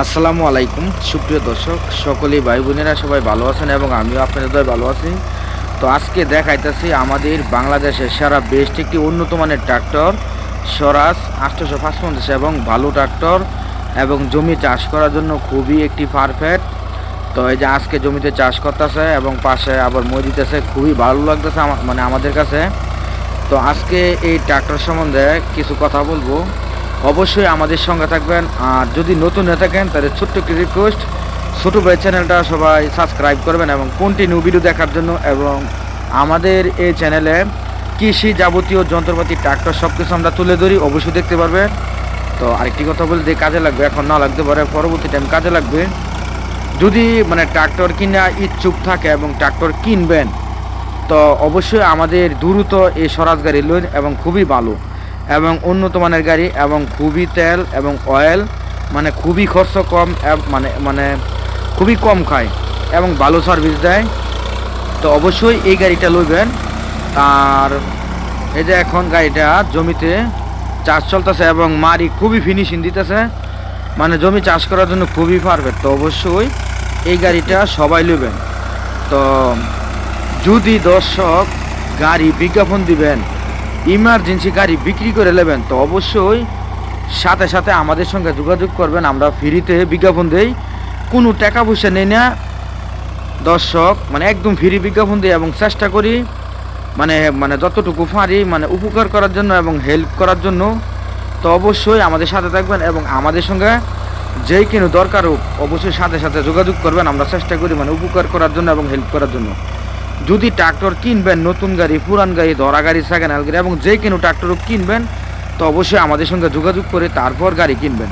আসসালামু আলাইকুম সুপ্রিয় দর্শক, সকলেই ভাই বোনেরা সবাই ভালো আছেন এবং আমিও আপনাদের দয় ভালো আছি। তো আজকে দেখাইতেছি আমাদের বাংলাদেশের সারা বেস্ট একটি উন্নত মানের ট্রাক্টর স্বরাজ 855 এবং ভালো ট্রাক্টর এবং জমি চাষ করার জন্য খুবই একটি পারফেক্ট। তো এই যে আজকে জমিতে চাষ করতেছে এবং পাশে আবার মই দিতেছে, খুবই ভালো লাগতেছে মানে আমাদের কাছে। তো আজকে এই ট্রাক্টর সম্বন্ধে কিছু কথা বলবো, অবশ্যই আমাদের সঙ্গে থাকবেন। আর যদি নতুন হয়ে থাকেন তাহলে ছোট্ট একটি রিকোয়েস্ট, ছোটো ভাই চ্যানেলটা সবাই সাবস্ক্রাইব করবেন এবং কন্টিনিউ ভিডিও দেখার জন্য। এবং আমাদের এই চ্যানেলে কৃষি যাবতীয় যন্ত্রপাতি ট্রাক্টর সব কিছু আমরা তুলে ধরি, অবশ্যই দেখতে পারবেন। তো আরেকটি কথা বলতে কাজে লাগবে, এখন না লাগতে পারে পরবর্তী টাইম কাজে লাগবে। যদি মানে ট্রাক্টর কিনা ইচ্ছুক থাকে এবং ট্রাক্টর কিনবেন, তো অবশ্যই আমাদের দ্রুত এই স্বরাজ গাড়ি লইন এবং খুবই ভালো এবং উন্নত মানের গাড়ি এবং খুবই তেল এবং অয়েল মানে খুবই খরচ কম, মানে মানে খুবই কম খায় এবং ভালো সার্ভিস দেয়। তো অবশ্যই এই গাড়িটা লইবেন। আর এই যে এখন গাড়িটা জমিতে চাষ চলতেছে এবং মারি খুবই ফিনিশিং দিতেছে, মানে জমি চাষ করার জন্য খুবই পারফেক্ট। তো অবশ্যই এই গাড়িটা সবাই লইবেন। তো যদি দর্শক গাড়ি বিজ্ঞাপন দিবেন, ইমার্জেন্সি গাড়ি বিক্রি করে নেবেন, তো অবশ্যই সাথে সাথে আমাদের সঙ্গে যোগাযোগ করবেন। আমরা ফ্রিতে বিজ্ঞাপন দেই, কোনো টাকা পয়সা নেই না দর্শক, মানে একদম ফ্রি বিজ্ঞাপন দিই এবং চেষ্টা করি মানে মানে যতটুকু পারি মানে উপকার করার জন্য এবং হেল্প করার জন্য। তো অবশ্যই আমাদের সাথে থাকবেন এবং আমাদের সঙ্গে যেই কোনো দরকার হোক অবশ্যই সাথে সাথে যোগাযোগ করবেন। আমরা চেষ্টা করি মানে উপকার করার জন্য এবং হেল্প করার জন্য। যদি ট্রাক্টর কিনবেন, নতুন গাড়ি, পুরান গাড়ি, ধরা গাড়ি, সেকেন্ড হ্যান্ড গাড়ি এবং যে কোনো ট্রাক্টরও কিনবেন, তো অবশ্যই আমাদের সঙ্গে যোগাযোগ করে তারপর গাড়ি কিনবেন।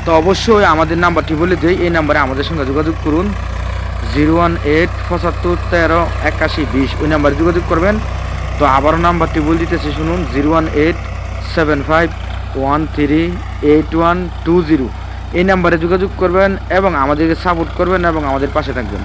তো অবশ্যই আমাদের নাম্বারটি বলে দিই, এই নাম্বারে আমাদের সঙ্গে যোগাযোগ করুন 018 75 13 81 20, ওই নাম্বারে যোগাযোগ করবেন। তো আবারও নাম্বারটি বলে দিতেছি শুনুন, 018 75 13 8120, এই নাম্বারে যোগাযোগ করবেন এবং আমাদেরকে সাপোর্ট করবেন এবং আমাদের পাশে থাকবেন।